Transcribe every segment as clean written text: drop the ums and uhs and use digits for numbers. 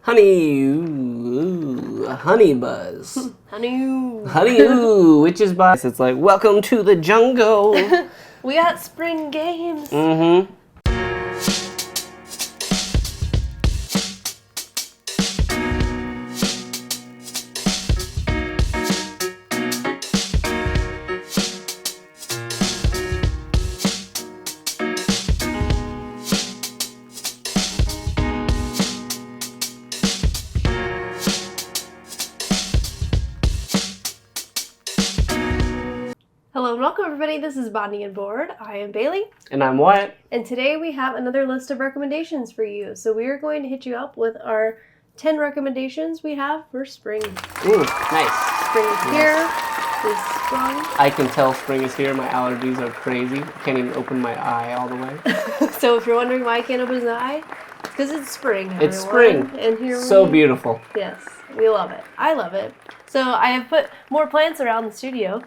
Honey, ooh, honey buzz. Honey, Which is by. It's like, welcome to the jungle. we got spring games. Mm-hmm. Hello and welcome everybody, this is Botany Board. I am Bailey. And I'm Wyatt. And today we have another list of recommendations for you. So we are going to hit you up with our 10 recommendations we have for spring. Ooh, nice. Spring is here. It's sprung. I can tell spring is here. My allergies are crazy. I can't even open my eye all the way. So if you're wondering why I can't open his eye, it's because it's spring, everyone. It's spring. And here so beautiful. Yes, we love it. I love it. So I have put more plants around the studio.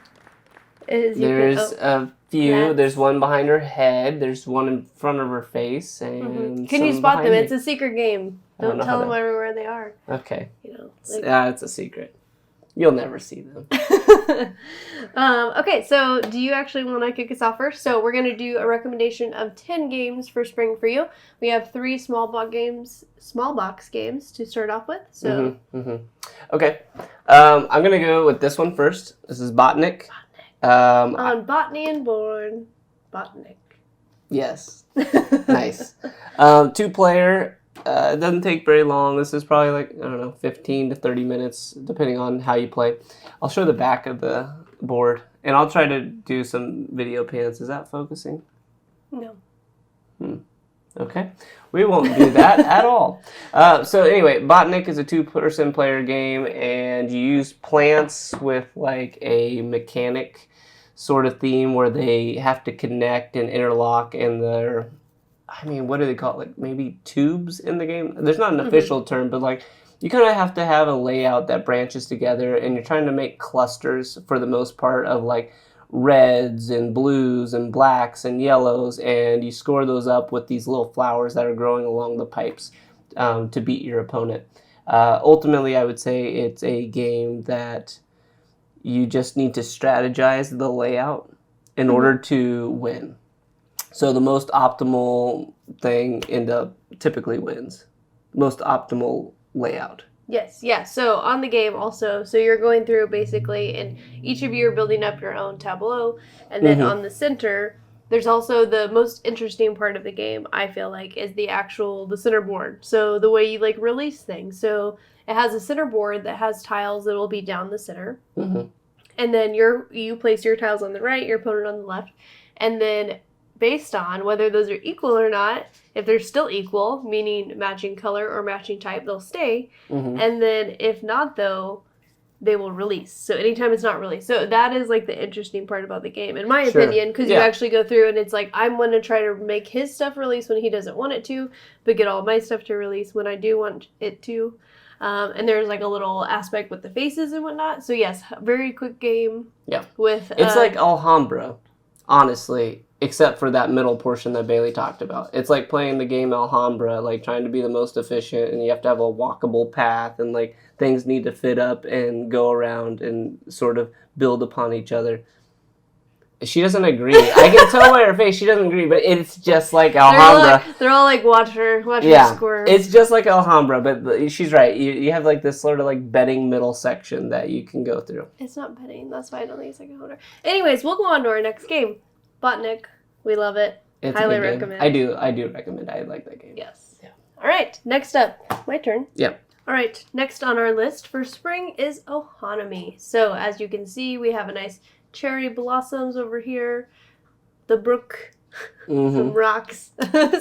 There's a few. Plants. There's one behind her head. There's one in front of her face. And Can you spot them? me. It's a secret game. Don't tell them everywhere they are. Okay. You know, it's a secret. You'll never see them. Okay, so do you actually want to kick us off first? So we're going to do a recommendation of 10 games for spring for you. We have 3 small box games to start off with. So Okay. I'm going to go with this one first. This is Botanic. On Botany Board. Botanic. Yes. Nice. 2-player. It doesn't take very long. This is probably like, I don't know, 15 to 30 minutes, depending on how you play. I'll show the back of the board, and I'll try to do some video pans. Is that focusing? No. Okay. We won't do that at all. So anyway, Botanic is a 2-person player game, and you use plants with like a mechanic sort of theme where they have to connect and interlock, and they're, I mean, what do they call it? Like maybe tubes in the game? There's not an official term, but like you kind of have to have a layout that branches together, and you're trying to make clusters for the most part of like reds and blues and blacks and yellows, and you score those up with these little flowers that are growing along the pipes to beat your opponent. Ultimately, I would say it's a game that you just need to strategize the layout in order to win. So the most optimal thing typically wins. Most optimal layout. Yes, yeah. So on the game also, so you're going through basically, and each of you are building up your own tableau, and then on the center, there's also the most interesting part of the game, I feel like, is the center board. So the way you like release things. So it has a center board that has tiles that will be down the center. And then you place your tiles on the right, your opponent on the left, and then based on whether those are equal or not, if they're still equal, meaning matching color or matching type, they'll stay. And then if not, though, they will release. So anytime it's not released. So that is like the interesting part about the game, in my opinion, because you actually go through and it's like, I'm going to try to make his stuff release when he doesn't want it to, but get all my stuff to release when I do want it to. And there's like a little aspect with the faces and whatnot. So yes, very quick game. Yeah. It's like Alhambra, honestly, except for that middle portion that Bailey talked about. It's like playing the game Alhambra, like trying to be the most efficient, and you have to have a walkable path, and like things need to fit up and go around and sort of build upon each other. She doesn't agree. I can tell by her face she doesn't agree, but it's just like Alhambra. They're all like, watch her squirm. It's just like Alhambra, but she's right. You have like this sort of like bedding middle section that you can go through. It's not bedding. That's why I don't think it's like Alhambra. Anyways, we'll go on to our next game. Botanic. We love it. It's highly recommend. I do recommend. I like that game. Yes. Yeah. All right. Next up. My turn. Yeah. All right. Next on our list for spring is Ohanomi. So as you can see, we have a nice cherry blossoms over here, the brook, some rocks.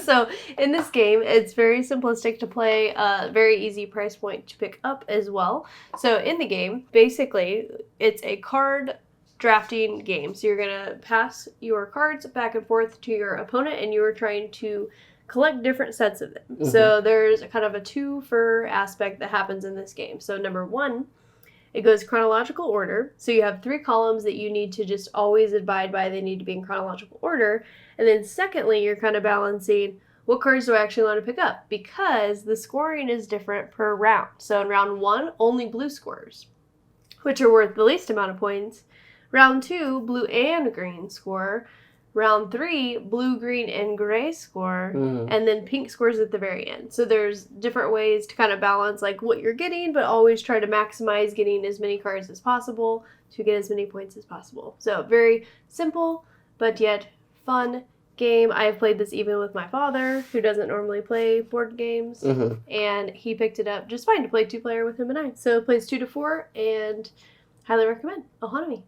So in this game, it's very simplistic to play, very easy price point to pick up as well. So in the game, basically, it's a card drafting game. So you're going to pass your cards back and forth to your opponent, and you're trying to collect different sets of them. So there's a kind of a 2-for aspect that happens in this game. So number 1, it goes chronological order. So you have 3 columns that you need to just always abide by. They need to be in chronological order. And then secondly, you're kind of balancing what cards do I actually want to pick up? Because the scoring is different per round. So in round 1, only blue scores, which are worth the least amount of points. Round 2, blue and green score. Round 3, blue, green, and gray score. And then pink scores at the very end. So there's different ways to kind of balance like what you're getting, but always try to maximize getting as many cards as possible to get as many points as possible. So very simple, but yet fun game. I have played this even with my father, who doesn't normally play board games, and he picked it up just fine to play 2-player with him and I. So it plays 2 to 4, and highly recommend Ohanomi.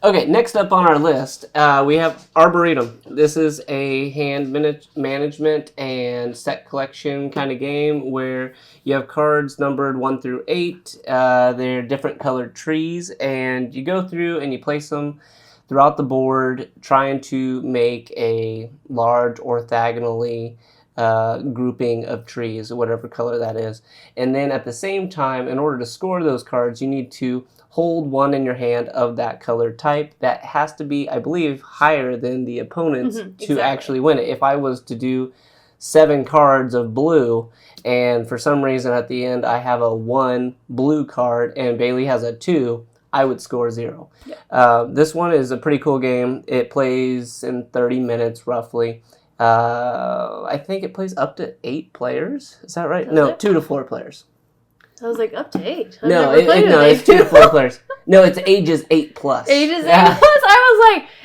Okay, next up on our list, we have Arboretum. This is a hand management and set collection kind of game where you have cards numbered 1 through 8. They're different colored trees, and you go through and you place them throughout the board, trying to make a large orthogonally grouping of trees, whatever color that is. And then at the same time, in order to score those cards, you need to hold one in your hand of that colored type. That has to be, I believe, higher than the opponent's to actually win it. If I was to do 7 cards of blue, and for some reason at the end I have a 1 blue card and Baley has a 2, I would score 0. Yeah. This one is a pretty cool game. It plays in 30 minutes roughly. I think it plays up to 8 players. Is that right? No, 2 to 4 players. I was like, up to 8. It's 2 to 4 players. No, it's ages 8 plus. Ages 8 plus?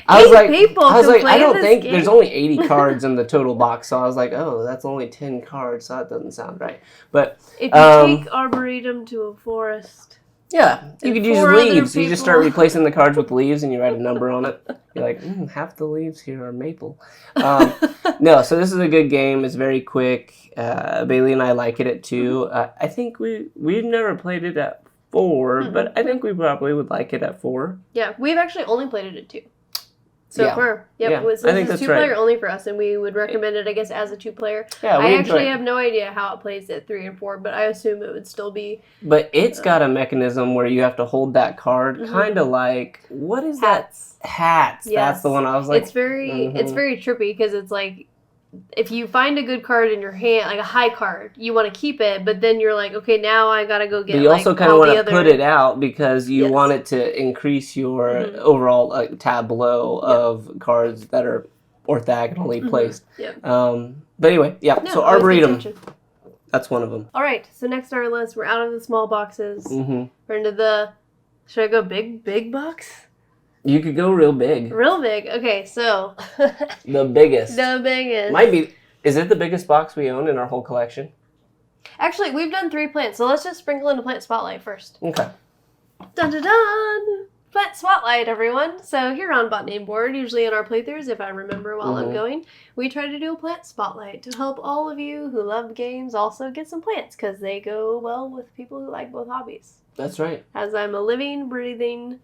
I was like, people I was like, play I don't this think game. there's only 80 cards in the total box, so I was like, oh, that's only 10 cards, so that doesn't sound right. But if you take Arboretum to a forest. Yeah, you could use leaves. You just start replacing the cards with leaves and you write a number on it. You're like, half the leaves here are maple. No, so this is a good game. It's very quick. Baley and I like it at 2. I think we've never played it at 4, but I think we probably would like it at 4. Yeah, we've actually only played it at 2. So far. Yep. Yeah, So this is 2-player only for us, and we would recommend it, I guess, as a 2-player. Yeah, I actually have no idea how it plays at 3 and 4, but I assume it would still be. But it's got a mechanism where you have to hold that card, kind of like, what is Hats. that? Hats. Yes. That's the one I was like. It's very trippy because it's like, if you find a good card in your hand, like a high card, you want to keep it, but then you're like, okay, now I gotta go get. But you also kind of want to put it out because you want it to increase your overall tableau of cards that are orthogonally placed. Yep. But anyway, so Arboretum, that's one of them. All right, so next on our list, we're out of the small boxes. We're into the. Should I go big box? You could go real big. Real big. Okay, so. The biggest. The biggest. Might be. Is it the biggest box we own in our whole collection? Actually, we've done 3 plants, so let's just sprinkle in a plant spotlight first. Okay. Dun dun dun! Plant spotlight, everyone. So here on Botany Board, usually in our playthroughs, if I remember while I'm going, we try to do a plant spotlight to help all of you who love games also get some plants, because they go well with people who like both hobbies. That's right. As I'm a living, breathing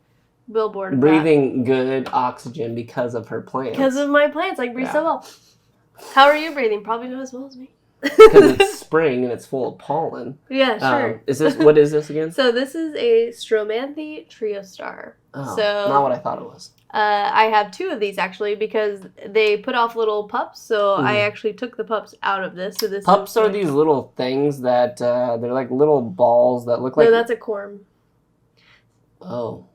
billboard. Breathing good oxygen because of her plants. Because of my plants. I breathe so well. How are you breathing? Probably not as well as me. Because it's spring and it's full of pollen. Yeah, sure. What is this again? So this is a Stromanthe Trio Star. Oh, so, not what I thought it was. I have 2 of these actually because they put off little pups, so I actually took the pups out of this. So this pups are these little things that they're like little balls that look like. No, that's a corm. Oh.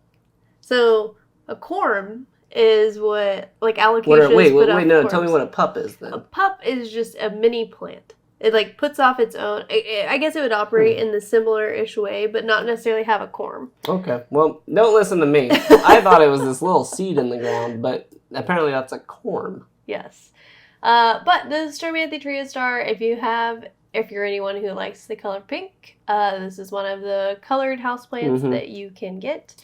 So a corm is what allocations. Wait, no. Tell me what a pup is then. A pup is just a mini plant. It puts off its own. I guess it would operate in the similar-ish way, but not necessarily have a corm. Okay. Well, don't listen to me. I thought it was this little seed in the ground, but apparently that's a corm. Yes. But the Stromanthe Trio Star, if you're anyone who likes the color pink, this is one of the colored houseplants that you can get.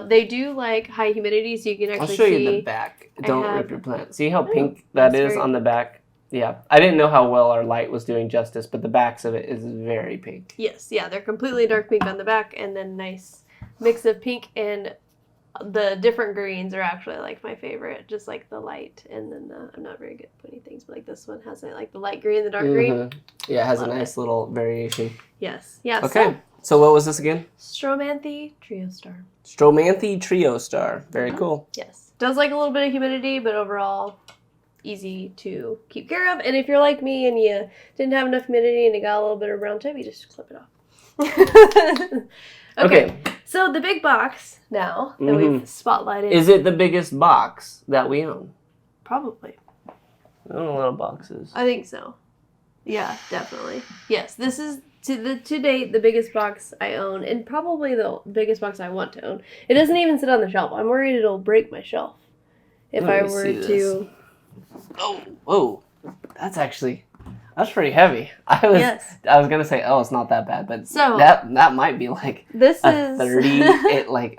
They do like high humidity, so you can actually see. I'll show you the back. Don't rip your plant. See how pink that is on the back? Yeah. I didn't know how well our light was doing justice, but the backs of it is very pink. Yes. Yeah, they're completely dark pink on the back, and then nice mix of pink and the different greens are actually like my favorite, just like the light, and then I'm not very good at putting things, but like this one has like the light green, the dark green. Yeah, it has a nice little variation. Yes. Yeah. Okay. So what was this again? Stromanthe Trio Star. Stromanthe Trio Star. Very cool. Yes. Does like a little bit of humidity, but overall easy to keep care of. And if you're like me and you didn't have enough humidity and it got a little bit of brown tip, you just clip it off. Okay. So the big box now that we've spotlighted. Is it the biggest box that we own? Probably. I own a lot of boxes. I think so. Yeah, definitely. Yes, this is to date the biggest box I own, and probably the biggest box I want to own. It doesn't even sit on the shelf. I'm worried it'll break my shelf if I were to. Oh, whoa! That's pretty heavy. I was gonna say, oh, it's not that bad, but that might be like this is 30.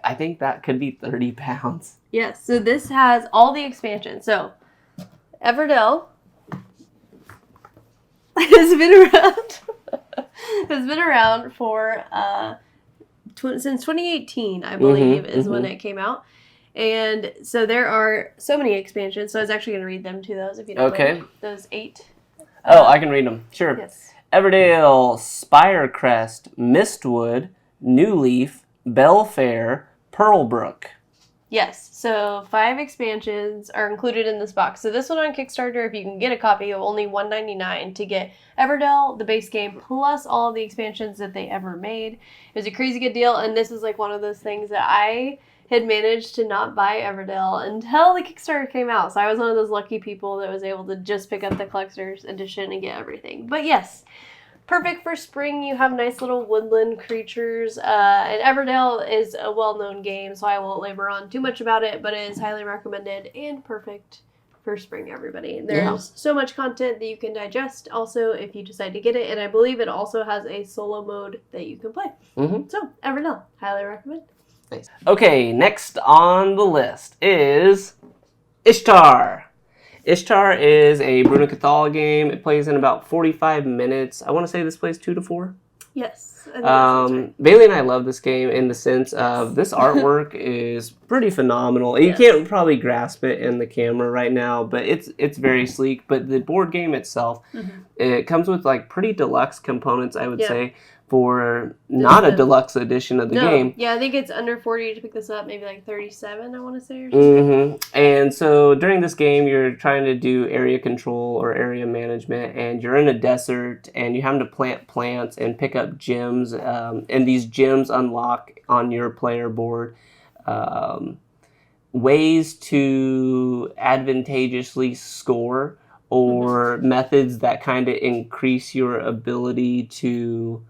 I think that could be 30 pounds. Yes. So this has all the expansions. So Everdell has been around for since 2018, I believe, is when it came out. And so there are so many expansions. So I was actually going to read them to those if you don't mind. Those 8. Oh, I can read them. Sure. Yes. Everdale, Spirecrest, Mistwood, New Leaf, Belfair, Pearlbrook. Yes, so 5 expansions are included in this box. So this one on Kickstarter, if you can get a copy, of only $1.99 to get Everdell, the base game, plus all of the expansions that they ever made. It was a crazy good deal, and this is like one of those things that I had managed to not buy Everdell until the Kickstarter came out. So I was one of those lucky people that was able to just pick up the collector's edition and get everything. But yes, perfect for spring. You have nice little woodland creatures. And Everdell is a well-known game, so I won't labor on too much about it, but it is highly recommended and perfect for spring, everybody. There's so much content that you can digest also if you decide to get it, and I believe it also has a solo mode that you can play. So, Everdell, highly recommend. Nice. Okay, next on the list is Ishtar. Ishtar is a Bruno Cathala game. It plays in about 45 minutes. I want to say this plays 2 to 4. Yes. I think that sounds right. Bailey and I love this game in the sense of this artwork is pretty phenomenal. You can't probably grasp it in the camera right now, but it's very sleek. But the board game itself, it comes with like pretty deluxe components, I would say, for not a deluxe edition of the game. Yeah, I think it's under 40 to pick this up, maybe like 37, I want to say, or something. And so during this game, you're trying to do area control or area management, and you're in a desert, and you have to plant plants and pick up gems, and these gems unlock on your player board ways to advantageously score or methods that kind of increase your ability to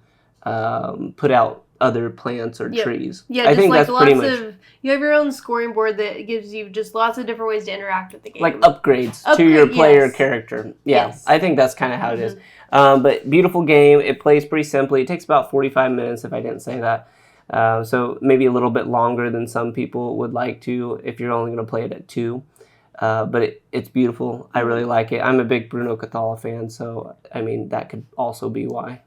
put out other plants or trees. Yeah, I think that's pretty much. You have your own scoring board that gives you just lots of different ways to interact with the game. Like upgrades to your player character. Yeah, I think that's kind of how it is. But beautiful game. It plays pretty simply. It takes about 45 minutes, if I didn't say that. So maybe a little bit longer than some people would like to if you're only going to play it at 2. But it's beautiful. I really like it. I'm a big Bruno Cathala fan, so I mean that could also be why.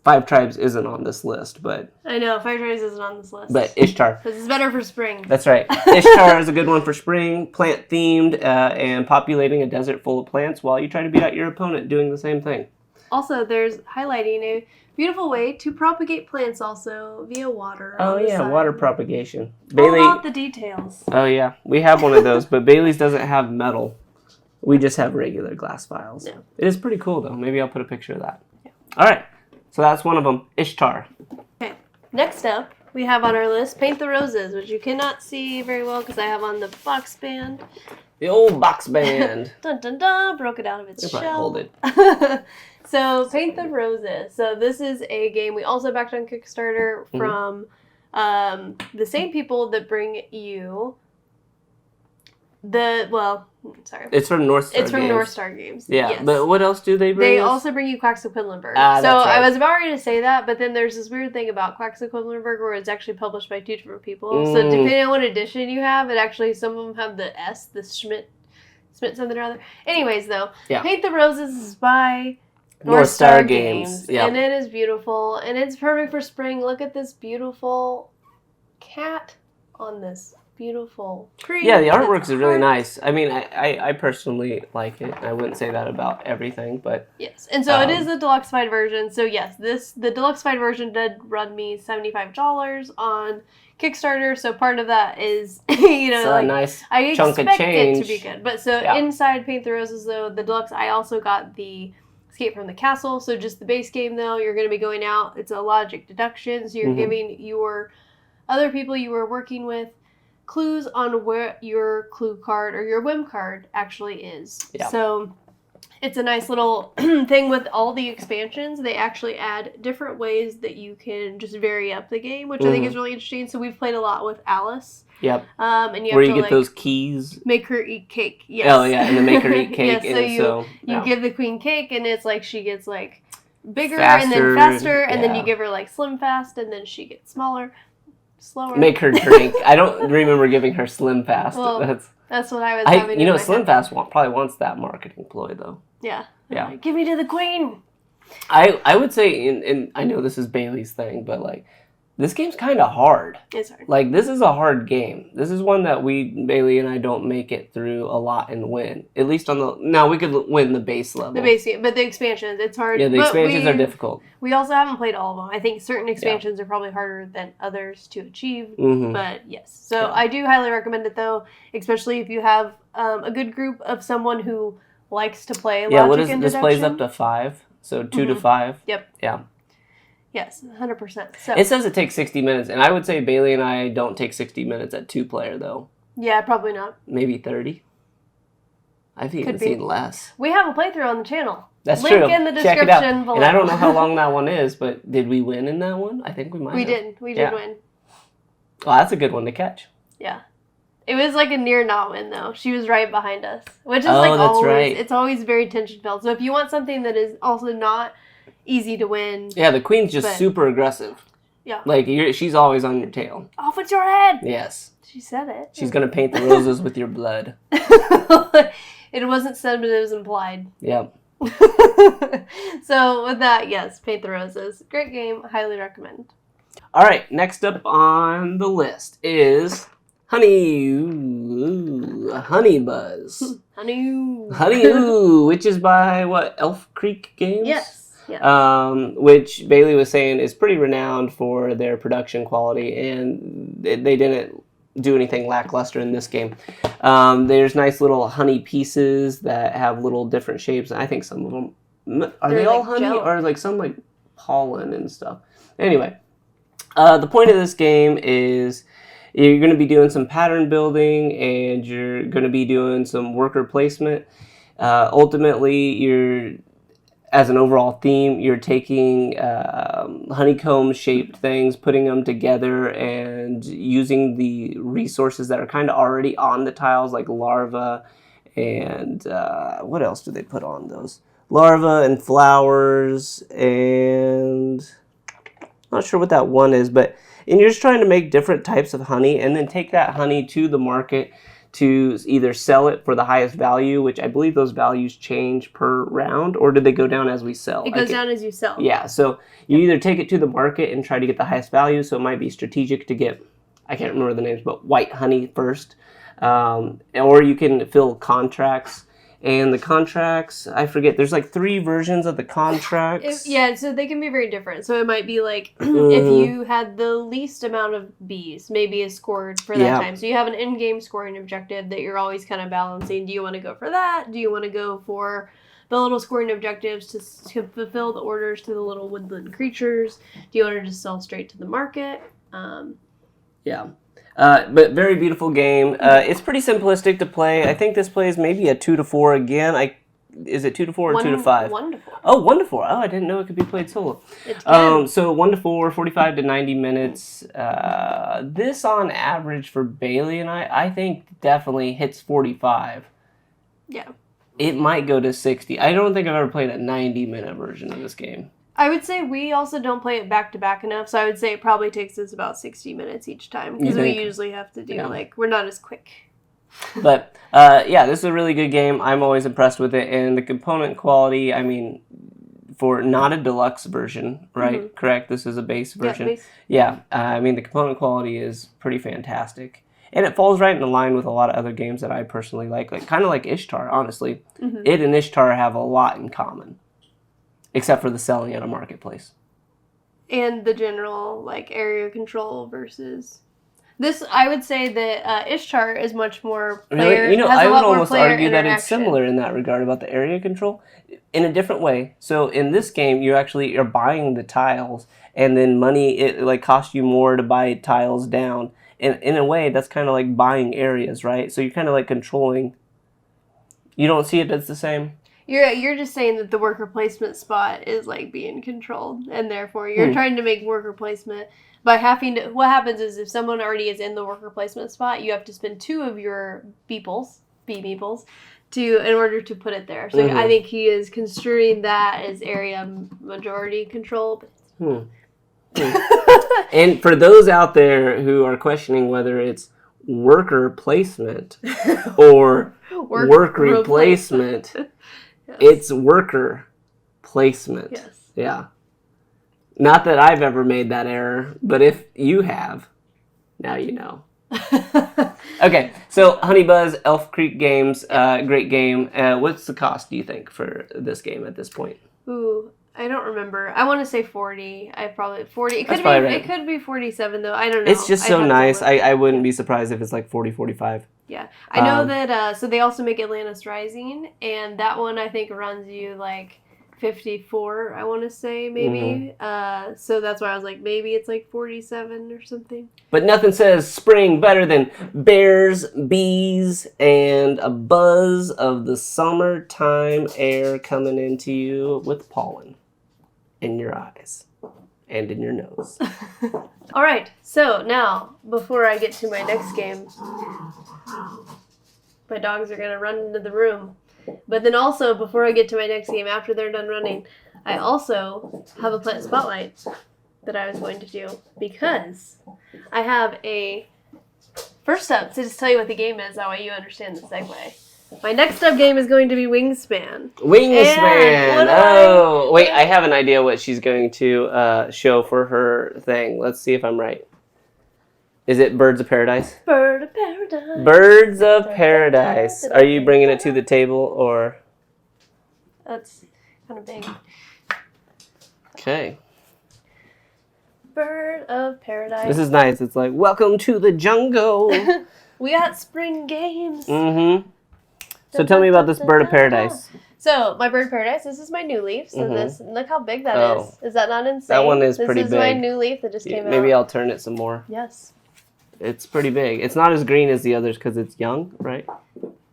5 Tribes isn't on this list, but... I know, 5 Tribes isn't on this list. But Ishtar. This is better for spring. That's right. Ishtar is a good one for spring, plant-themed, and populating a desert full of plants while you try to beat out your opponent doing the same thing. Also, there's highlighting a beautiful way to propagate plants also via water. Oh, yeah, water propagation. All about the details. Oh, yeah. We have one of those, but Bailey's doesn't have metal. We just have regular glass vials. Yeah. It is pretty cool, though. Maybe I'll put a picture of that. Yeah. All right. So that's one of them, Ishtar. Okay, next up, we have on our list Paint the Roses, which you cannot see very well because I have on the box band. The old box band. Dun dun dun, broke it out of its shell. Hold it. So, Paint the Roses. So this is a game we also backed on Kickstarter from the same people that bring you It's from North Star Games. It's from North Star Games. Yeah, yes. But what else do they bring They also bring you Quacks of Quedlinburg. So right. I was about ready to say that, but then there's this weird thing about Quacks of Quedlinburg where it's actually published by 2 different people. So depending on what edition you have, some of them have the S, the Schmidt something or other. Anyways, though, Paint the Roses is by North Star Games. Yep. And it is beautiful, and it's perfect for spring. Look at this beautiful cat on this beautiful. Yeah, the artwork is really nice. I mean, I personally like it. I wouldn't say that about everything, but yes. And so it is the deluxeified version. So yes, the deluxeified version did run me $75 on Kickstarter. So part of that is a nice I chunk of expect change. it to be good. But so inside Paint the Roses though, the deluxe, I also got the Escape from the Castle. So just the base game though, you're going to be going out. It's a logic deduction. So you're giving your other people you were working with clues on where your clue card or your whim card actually is. Yeah. So it's a nice little thing with all the expansions. They actually add different ways that you can just vary up the game, which I think is really interesting. So we've played a lot with Alice. Yep. And you where have you to, get those keys. Make her eat cake. Yes. Oh yeah, and the make her eat cake. Yes, so you give the queen cake, and it's like she gets like bigger faster, and then faster, and then you give her like slim fast, and then she gets smaller. Slower. Make her drink. I don't remember giving her Slim Fast. Well, that's what I was having. Slim Fast probably wants that marketing ploy though. Yeah. Yeah. Like, give me to the queen. I would say, and I know this is Bailey's thing, but like, this game's kind of hard. It's hard. Like, this is a hard game. This is one that Bailey and I don't make it through a lot and win. At least now we could win the base level. The base game, but the expansions, it's hard. Yeah, the expansions are difficult. We also haven't played all of them. I think certain expansions are probably harder than others to achieve. But yes. So I do highly recommend it though, especially if you have a good group of someone who likes to play logic and this deduction. plays up to 5, so 2 to 5. Yep. Yeah. Yes, 100%. So it says it takes 60 minutes, and I would say Bailey and I don't take 60 minutes at 2-player, though. Yeah, probably not. Maybe 30. I've even seen less. We have a playthrough on the channel. That's Link true. in the Check it description out. below. And I don't know how long that one is, but did we win in that one? I think we might have. We did win. Well, that's a good one to catch. Yeah. It was like a near not win, though. She was right behind us. Which is always, right. It's always very tension-filled. So if you want something that is also not easy to win. Yeah, the queen's just super aggressive. Yeah. Like, she's always on your tail. Off with your head! Yes. She said it. She's going to paint the roses with your blood. It wasn't said, but it was implied. Yep. So with that, yes, Paint the Roses. Great game. Highly recommend. All right, next up on the list is Honey Buzz. Honey, which is by Elf Creek Games? Yes. Yeah. Which Bailey was saying is pretty renowned for their production quality, and they didn't do anything lackluster in this game. There's nice little honey pieces that have little different shapes. I think some of them are they all honey gel, or like some like pollen and stuff. Anyway, the point of this game is you're going to be doing some pattern building, and you're going to be doing some worker placement. Ultimately, as an overall theme, you're taking honeycomb-shaped things, putting them together, and using the resources that are kind of already on the tiles, like larvae and what else do they put on those? Larvae and flowers, and I'm not sure what that one is, and you're just trying to make different types of honey, and then take that honey to the market to either sell it for the highest value, which I believe those values change per round, or do they go down as we sell? It goes down as you sell. Yeah, so you either take it to the market and try to get the highest value, so it might be strategic to get, I can't remember the names, but white honey first, or you can fill contracts. And the contracts, I forget, there's like 3 versions of the contracts. So they can be very different. So it might be like, if you had the least amount of bees, maybe is scored for that time. So you have an in-game scoring objective that you're always kind of balancing. Do you want to go for that? Do you want to go for the little scoring objectives to fulfill the orders to the little woodland creatures? Do you want to just sell straight to the market? But very beautiful game. It's pretty simplistic to play. I think this plays maybe a 2 to 4 again. Is it 2 to 4 or 2 to 5? 1 to 4. Oh, 1 to 4. Oh, I didn't know it could be played solo. So 1 to 4, 45 to 90 minutes. This on average for Bailey and I think definitely hits 45. Yeah. It might go to 60. I don't think I've ever played a 90-minute version of this game. I would say we also don't play it back-to-back enough, so I would say it probably takes us about 60 minutes each time, because we usually have to do, we're not as quick. But, this is a really good game. I'm always impressed with it, and the component quality, I mean, for not a deluxe version, right? Mm-hmm. Correct? This is a base version. Yeah, base. Yeah, I mean, the component quality is pretty fantastic. And it falls right in line with a lot of other games that I personally like kind of like Ishtar, honestly. Mm-hmm. It and Ishtar have a lot in common, except for the selling at a marketplace. And the general, like, area control versus... This, I would say that Ishtar is much more player... Really? I would almost argue that it's similar in that regard about the area control in a different way. So in this game, you're buying the tiles, and then money, it like costs you more to buy tiles down. And in a way, that's kind of like buying areas, right? So you're kind of like controlling... You don't see it as the same? You're just saying that the worker placement spot is like being controlled, and therefore you're trying to make worker placement by having to. What happens is if someone already is in the worker placement spot, you have to spend 2 of your bee meeples, in order to put it there. So I think he is construing that as area majority control. And for those out there who are questioning whether it's worker placement or work replacement. Yes. It's worker placement. Yes. Yeah. Not that I've ever made that error, but if you have, now you know. Okay, so Honey Buzz, Elf Creek Games, great game. What's the cost, do you think, for this game at this point? Ooh, I don't remember. I want to say 40. I probably 40. It could be 47 though. I don't know. It's just so nice. I wouldn't be surprised if it's like 40, 45. Yeah. I know that so they also make Atlantis Rising, and that one I think runs you like 54, I want to say, maybe. So that's why I was like, maybe it's like 47 or something. But nothing says spring better than bears, bees, and a buzz of the summertime air coming into you with pollen in your eyes and in your nose. All right, so now, before I get to my next game, my dogs are going to run into the room. But then also, before I get to my next game, after they're done running, I also have a plant spotlight that I was going to do because I have a... First up, to just tell you what the game is, that way you understand the segue. My next up game is going to be Wingspan. Wingspan! Oh, wait, I have an idea what she's going to show for her thing. Let's see if I'm right. Is it Birds of Paradise? Bird of Paradise. Birds of Paradise. Are you bringing it to the table, or? That's kind of big. Okay. Bird of Paradise. This is nice. It's like, welcome to the jungle. We got spring games. Mm-hmm. So tell me about this Bird of Paradise. So, my Bird of Paradise, this is my new leaf. So this, look how big that is. Is that not insane? That one is pretty big. This is my new leaf that just came out. Maybe I'll turn it some more. Yes. It's pretty big. It's not as green as the others because it's young, right?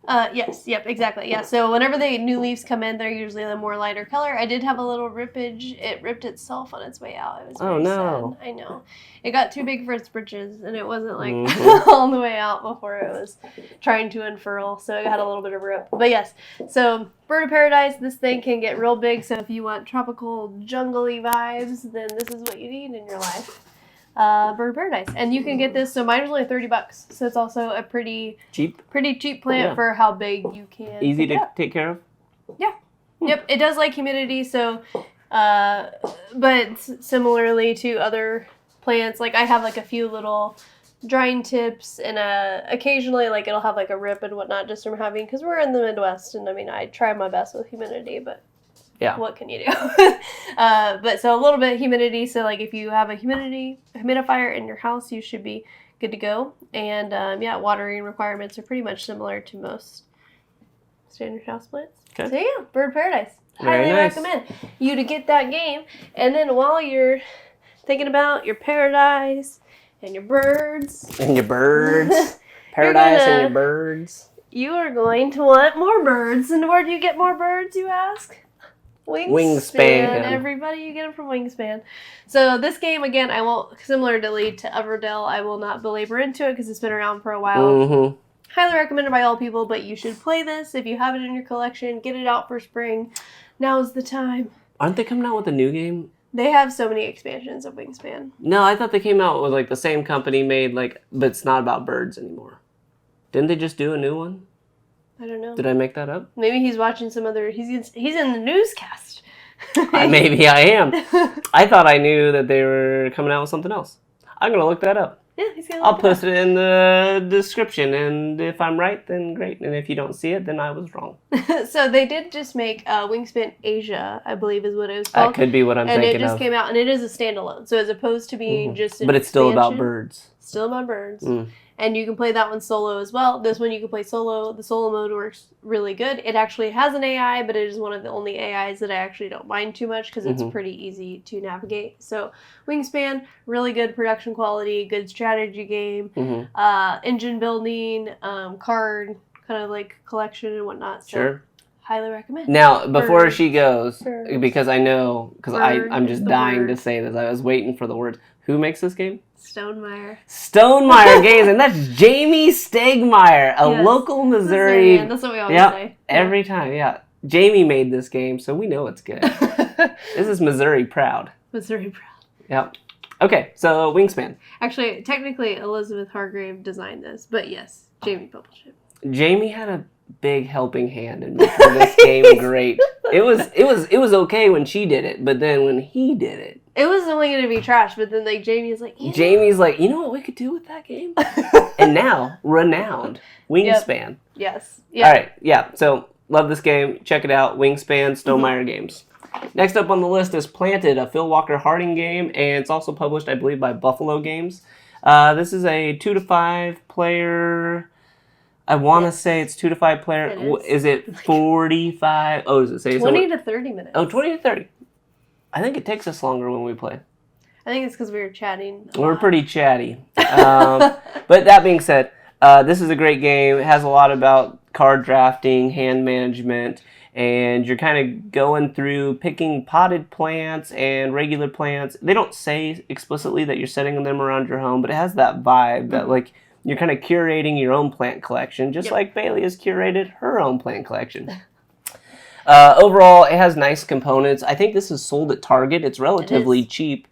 Yes. Yep. Exactly. Yeah. So whenever the new leaves come in, they're usually a more lighter color. I did have a little rippage. It ripped itself on its way out. It was very sad. I know. It got too big for its britches, and it wasn't like all the way out before it was trying to unfurl. So it had a little bit of rip. But yes. So Bird of Paradise, this thing can get real big. So if you want tropical, jungly vibes, then this is what you need in your life. Bird of Paradise, and you can get this. So mine was only $30, so it's also a pretty cheap plant for how big you can. Easy to take care of. Yeah. Yep. It does like humidity, so but similarly to other plants, like I have like a few little drying tips, and occasionally like it'll have like a rip and whatnot just from having, because we're in the Midwest, and I mean I try my best with humidity, but. Yeah. What can you do? But so a little bit of humidity. So like if you have a humidifier in your house, you should be good to go. And watering requirements are pretty much similar to most standard houseplants. Okay. So yeah, Bird of Paradise. Highly recommend you to get that game. And then while you're thinking about your paradise and your birds. Paradise and your birds. You are going to want more birds. And where do you get more birds, you ask? Wingspan. Everybody, you get them from Wingspan. So this game, again, I won't, similar to Everdell, I will not belabor into it because it's been around for a while. Highly recommended by all people, but you should play this. If you have it in your collection, get it out for spring. Now's the time. Aren't they coming out with a new game? They have so many expansions of Wingspan. No, I thought they came out with like the same company made but it's not about birds anymore. Didn't they just do a new one? I don't know. Did I make that up? Maybe he's watching some other... He's in the newscast. Maybe I am. I thought I knew that they were coming out with something else. I'm going to look that up. Yeah, he's gonna I'll look it up. post it in the description, and if I'm right, then great. And if you don't see it, then I was wrong. So they did just make Wingspan Asia, I believe is what it was That called. could be what I'm and thinking it just of. came out, and it is a standalone. So as opposed to being just an But it's still about expansion, birds. Still about birds. Mm. And you can play that one solo as well. This one you can play solo. The solo mode works really good. It actually has an AI, but it is one of the only AIs that I actually don't mind too much because it's pretty easy to navigate. So Wingspan, really good production quality, good strategy game, engine building, card kind of like collection and whatnot. So Sure. highly recommend. Now, before Birds. she goes, Birds. because I know, because I'm Bird just is the dying word. to say this. I was waiting for the words. Who makes this game? Stonemeyer. Stonemeyer Games, and that's Jamie Stegmeyer, a local Missouri. Missourian. That's what we always say. Every time, yeah. Jamie made this game, so we know it's good. This is Missouri proud. Missouri proud. Yep. Okay, so Wingspan. Actually, technically, Elizabeth Hargrave designed this, but yes, Jamie published it. Jamie had a big helping hand in making this game great. It was okay when she did it, but then when he did it, it was only going to be trash. But then like Jamie's like, you know what we could do with that game? And now renowned Wingspan. Yes. Yeah. All right. Yeah. So love this game. Check it out. Wingspan, Stonemeyer Games. Next up on the list is Planted, a Phil Walker Harding game, and it's also published, I believe, by Buffalo Games. This is a 2 to 5 player. I want to say it's 2 to 5 player. Is it 45? Oh, does it say 20 to 30 minutes. Oh, 20 to 30. I think it takes us longer when we play. I think it's because we were chatting. We're pretty chatty. But that being said, this is a great game. It has a lot about card drafting, hand management, and you're kind of going through picking potted plants and regular plants. They don't say explicitly that you're setting them around your home, but it has that vibe that like you're kind of curating your own plant collection, just like Baley has curated her own plant collection. Overall, it has nice components. I think this is sold at Target. It's relatively cheap.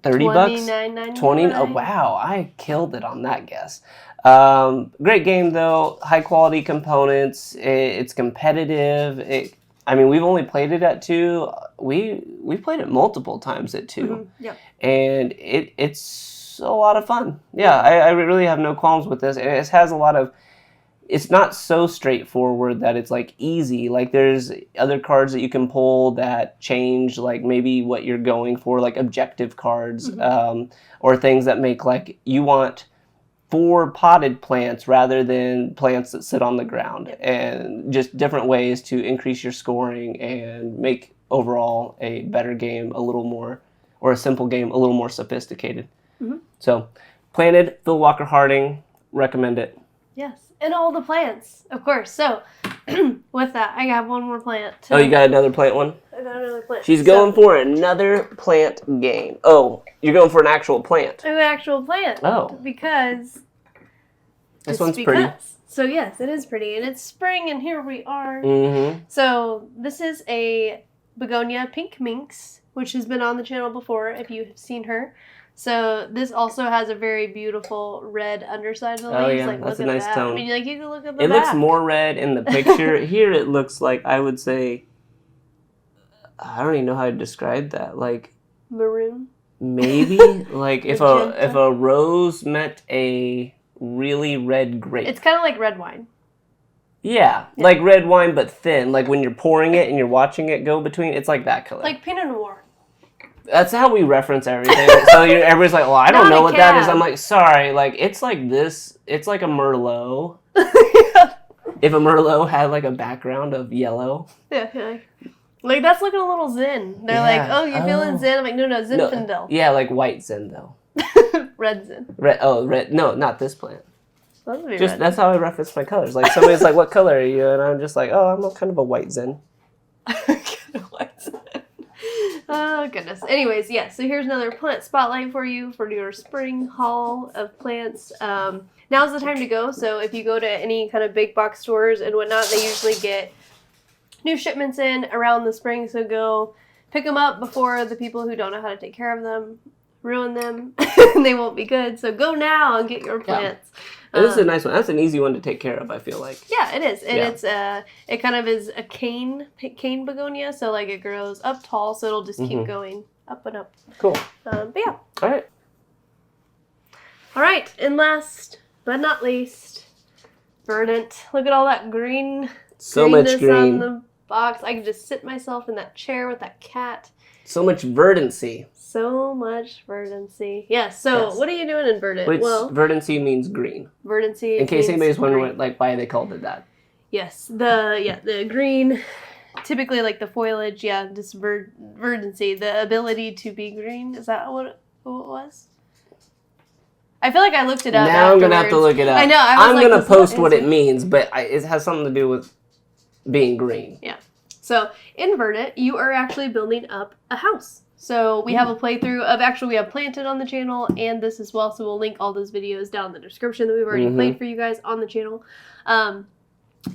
30 bucks? $20. Oh, wow. I killed it on that guess. Great game, though. High quality components. It's competitive. I mean, we've only played it at 2. We played it multiple times at 2. And it's a lot of fun. Yeah, I really have no qualms with this. It has a lot of... It's not so straightforward that it's like easy. Like there's other cards that you can pull that change like maybe what you're going for, like objective cards, or things that make like you want 4 potted plants rather than plants that sit on the ground, and just different ways to increase your scoring and make overall a better game a little more, or a simple game a little more sophisticated. So, Planted, Phil Walker Harding, recommend it. Yes. And all the plants, of course. So, with that, I got one more plant. Oh, you got another plant one? I got another plant. She's going for another plant game. Oh, you're going for an actual plant. An actual plant. Oh. Because... This one's pretty. So, yes, it is pretty. And it's spring, and here we are. Mm-hmm. So, this is a begonia pink minx, which has been on the channel before, if you've seen her. So this also has a very beautiful red underside of the leaves. Oh yeah, like, that's a look at nice that. tone. I mean, like you can look at the It back. looks more red in the picture. Here it looks like, I would say, I don't even know how to describe that. Like maroon. Maybe like if a rose met a really red grape. It's kind of like red wine. Yeah, like red wine but thin. Like when you're pouring it and you're watching it go between. It's like that color. Like Pinot Noir. That's how we reference everything. So everybody's like, well, I don't know what that is. I'm like, sorry, like it's like this. It's like a Merlot. If a Merlot had like a background of yellow. Yeah. Like that's looking a little zen. They're like, oh, you're feeling zen. I'm like, no, Zinfandel. No, yeah, like white zen though. Red zen. Red. No, not this plant. Just that's how I reference my colors. Like somebody's like, what color are you? And I'm just like, oh, I'm kind of a white zen. Oh, goodness. Anyways, yeah, so here's another plant spotlight for you for your spring haul of plants. Now's the time to go. So if you go to any kind of big box stores and whatnot, they usually get new shipments in around the spring. So go pick them up before the people who don't know how to take care of them ruin them. They won't be good. So go now and get your plants. And this is a nice one. That's an easy one to take care of, I feel like. Yeah, it is. And it's it kind of is a cane begonia, so like it grows up tall, so it'll just keep going up and up. Cool. But yeah. All right. right, and last but not least, verdant. Look at all that green. So much greenness green. on the box. I can just sit myself in that chair with that cat. So much verdancy. So much verdancy. Yes. So what are you doing in verdant? Which verdancy means green. Verdancy. In case anybody's wondering green. like why they called it that. Yes. The green. Typically, like the foliage. Yeah. Just verdancy. The ability to be green. Is that what it was? I feel like I looked it up. Now I'm gonna have to look it up. I know. I'm gonna post what it means, but it has something to do with being green. Yeah. So in verdant, you are actually building up a house. So we have a playthrough of we have Planted on the channel and this as well. So we'll link all those videos down in the description that we've already played for you guys on the channel.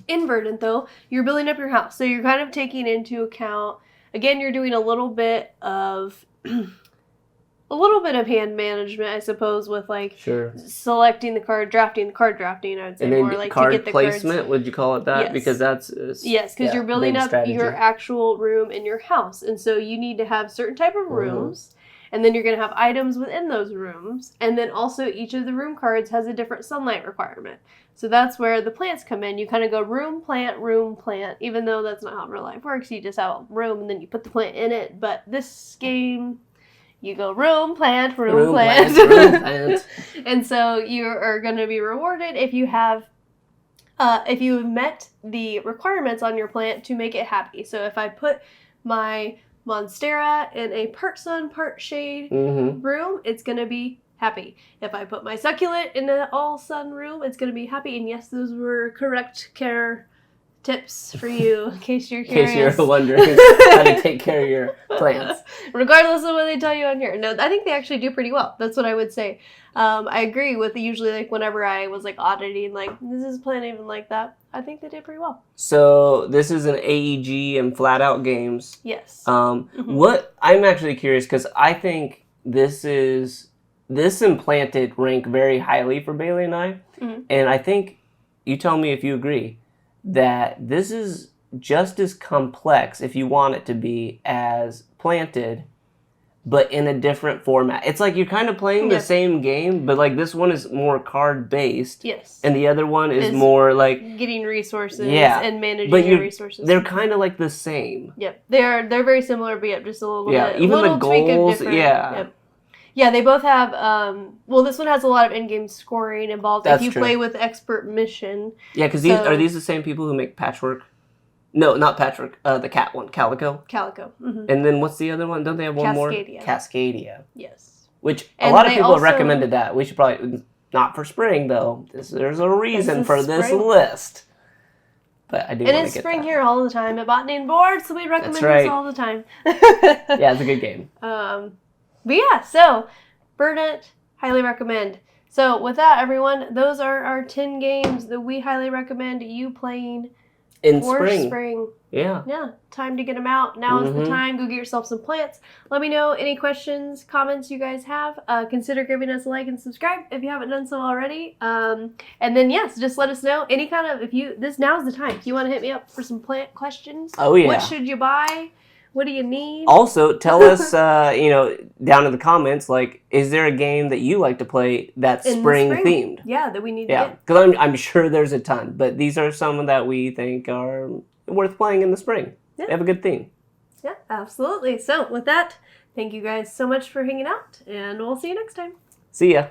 In verdant though, you're building up your house. So you're kind of taking into account, again, you're doing a little bit of hand management, I suppose, with like selecting the card, drafting the card drafting. I would say, and then more like card to get the placement. Cards. Would you call it that? Yes. Because that's because you're building up your actual room in your house, and so you need to have certain type of rooms, and then you're going to have items within those rooms, and then also each of the room cards has a different sunlight requirement. So that's where the plants come in. You kind of go room, plant, even though that's not how real life works. You just have a room, and then you put the plant in it. But this game, you go room, plant. And so you are going to be rewarded if you have, if you met the requirements on your plant to make it happy. So if I put my Monstera in a part sun, part shade room, it's going to be happy. If I put my succulent in an all sun room, it's going to be happy. And yes, those were correct care tips for you in case you're curious. In case you're wondering how to take care of your plants. Regardless of what they tell you on here. No, I think they actually do pretty well. That's what I would say. I agree with usually like whenever I was like auditing, like this is plant even like that. I think they did pretty well. So this is an AEG and flat out games. Yes. What I'm actually curious because I think this and Planted rank very highly for Baley and I. And I think, you tell me if you agree, that this is just as complex, if you want it to be, as Planted, but in a different format. It's like you're kind of playing the same game, but like this one is more card-based. Yes. And the other one is more like getting resources and managing your resources. They're kind of like the same. Yep. They're very similar, but just a little bit. Even the goals, Yeah, they both have, this one has a lot of in-game scoring involved. That's if you true. play with Expert Mission. Yeah, because are these the same people who make Patchwork? No, not Patchwork. The cat one, Calico. And then what's the other one? Don't they have one more? Cascadia. Yes. Which a lot of people have recommended that. We should probably, not for spring though. There's a reason for this list. But I do want to get that. And it's spring here all the time at Botany Board, so we recommend this all the time. Yeah, it's a good game. But yeah, so verdant, highly recommend. So with that, everyone, those are our 10 games that we highly recommend you playing for spring. Yeah. Yeah, time to get them out. Now is the time. Go get yourself some plants. Let me know any questions, comments you guys have. Consider giving us a like and subscribe if you haven't done so already. And then, yes, just let us know any kind of, now's the time. If you want to hit me up for some plant questions. Oh, yeah. What should you buy? What do you need? Also, tell us, down in the comments, like, is there a game that you like to play that's spring themed? Yeah, that we need to get. Because I'm sure there's a ton, but these are some that we think are worth playing in the spring. Yeah. They have a good theme. Yeah, absolutely. So, with that, thank you guys so much for hanging out, and we'll see you next time. See ya.